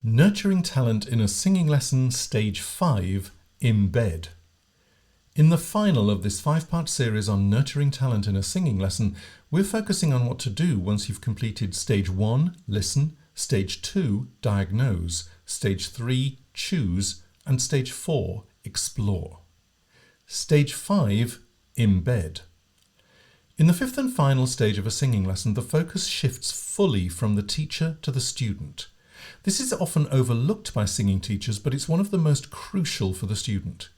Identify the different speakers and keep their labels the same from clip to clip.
Speaker 1: Nurturing Talent in a Singing Lesson, Stage 5, Embed. In the final of this 5-part series on nurturing talent in a singing lesson, we're focusing on what to do once you've completed Stage 1, Listen, Stage 2, Diagnose, Stage 3, Choose, and Stage 4, Explore. Stage 5, Embed. In the 5th and final stage of a singing lesson, the focus shifts fully from the teacher to the student. This is often overlooked by singing teachers, but it's one of the most crucial for the student.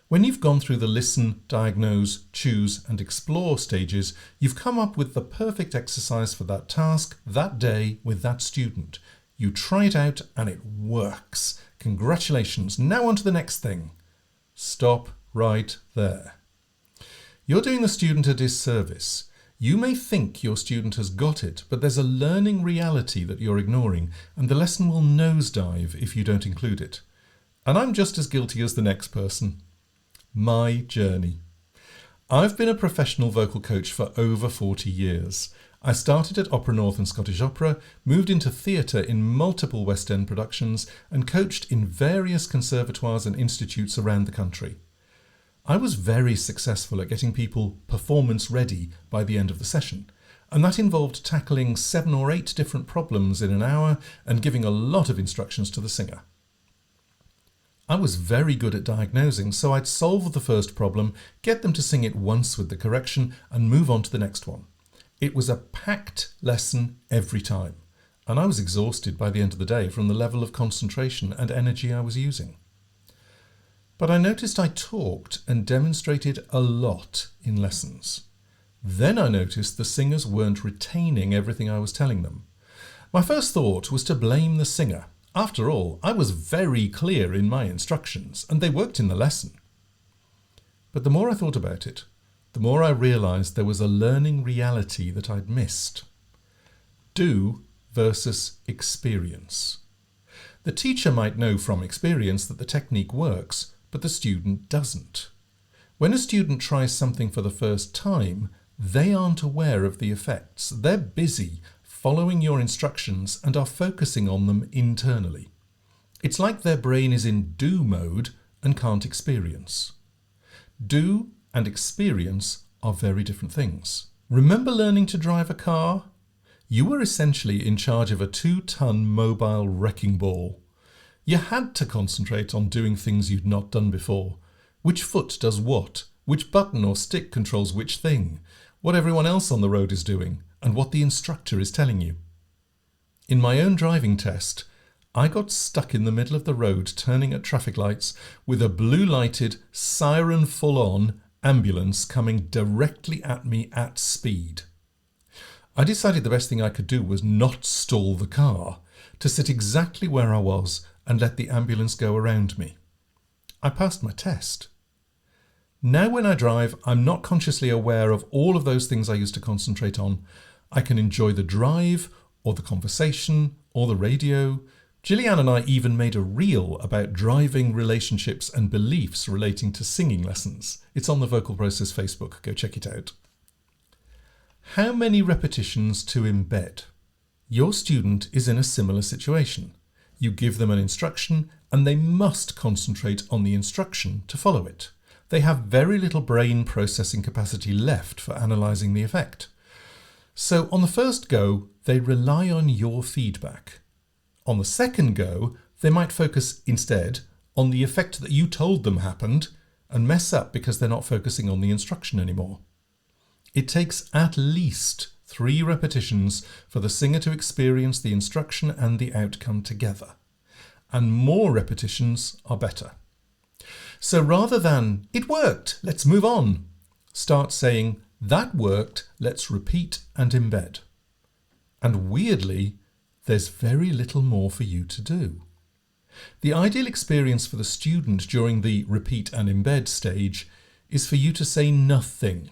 Speaker 1: When you've gone through the listen, diagnose, choose and explore stages, you've come up with the perfect exercise for that task, that day, with that student. You try it out and it works. Congratulations. Now on to the next thing. Stop right there. You're doing the student a disservice. You may think your student has got it, but there's a learning reality that you're ignoring, and the lesson will nosedive if you don't include it. And I'm just as guilty as the next person. My journey. I've been a professional vocal coach for over 40 years. I started at Opera North and Scottish Opera, moved into theatre in multiple West End productions, and coached in various conservatoires and institutes around the country. I was very successful at getting people performance ready by the end of the session, and that involved tackling 7 or 8 different problems in an hour and giving a lot of instructions to the singer. I was very good at diagnosing, so I'd solve the first problem, get them to sing it once with the correction, and move on to the next one. It was a packed lesson every time, and I was exhausted by the end of the day from the level of concentration and energy I was using. But I noticed I talked and demonstrated a lot in lessons. Then I noticed the singers weren't retaining everything I was telling them. My first thought was to blame the singer. After all, I was very clear in my instructions, and they worked in the lesson. But the more I thought about it, the more I realised there was a learning reality that I'd missed. Do versus experience. The teacher might know from experience that the technique works, but the student doesn't. When a student tries something for the first time, they aren't aware of the effects. They're busy following your instructions and are focusing on them internally. It's like their brain is in do mode and can't experience. Do and experience are very different things. Remember learning to drive a car? You were essentially in charge of a 2-ton mobile wrecking ball. You had to concentrate on doing things you'd not done before. Which foot does what? Which button or stick controls which thing? What everyone else on the road is doing, and what the instructor is telling you. In my own driving test, I got stuck in the middle of the road turning at traffic lights with a blue-lighted, siren full-on ambulance coming directly at me at speed. I decided the best thing I could do was not stall the car, to sit exactly where I was and let the ambulance go around me. I passed my test. Now when I drive, I'm not consciously aware of all of those things I used to concentrate on. I can enjoy the drive, or the conversation, or the radio. Gillian and I even made a reel about driving relationships and beliefs relating to singing lessons. It's on the Vocal Process Facebook. Go check it out. How many repetitions to embed? Your student is in a similar situation. You give them an instruction and they must concentrate on the instruction to follow it. They have very little brain processing capacity left for analysing the effect. So on the first go, they rely on your feedback. On the second go, they might focus instead on the effect that you told them happened and mess up because they're not focusing on the instruction anymore. It takes at least 3 repetitions for the singer to experience the instruction and the outcome together. And more repetitions are better. So rather than, "It worked, let's move on," start saying, "That worked, let's repeat and embed." And weirdly, there's very little more for you to do. The ideal experience for the student during the repeat and embed stage is for you to say nothing.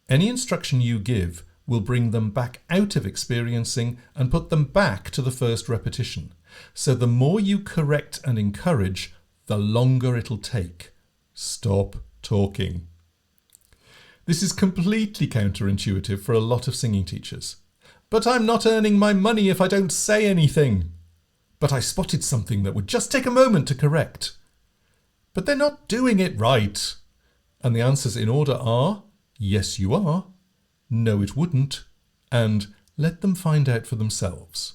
Speaker 1: Any instruction you give will bring them back out of experiencing and put them back to the first repetition. So the more you correct and encourage, the longer it'll take. Stop talking. This is completely counterintuitive for a lot of singing teachers. "But I'm not earning my money if I don't say anything." but I spotted something that would just take a moment to correct. But they're not doing it right. And the answers in order are, yes you are, no it wouldn't, and let them find out for themselves.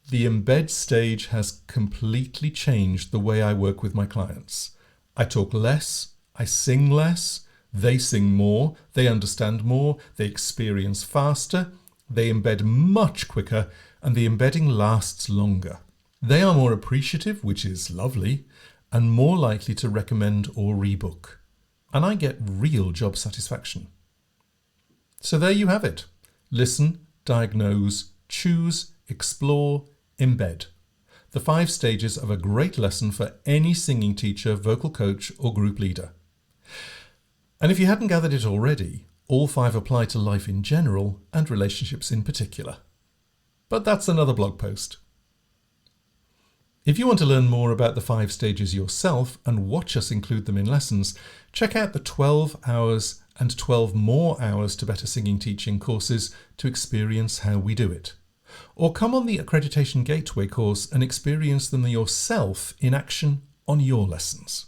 Speaker 1: The embed stage has completely changed the way I work with my clients. I talk less, I sing less, they sing more, they understand more, they experience faster, they embed much quicker, and the embedding lasts longer. They are more appreciative, which is lovely, and more likely to recommend or rebook. And I get real job satisfaction. So there you have it. Listen, diagnose, choose, explore, embed. The 5 stages of a great lesson for any singing teacher, vocal coach, or group leader. And if you hadn't gathered it already, all 5 apply to life in general and relationships in particular. But that's another blog post. If you want to learn more about the 5 stages yourself and watch us include them in lessons, check out the 12 hours and 12 more hours to better singing teaching courses to experience how we do it. Or come on the Accreditation Gateway course and experience them yourself in action on your lessons.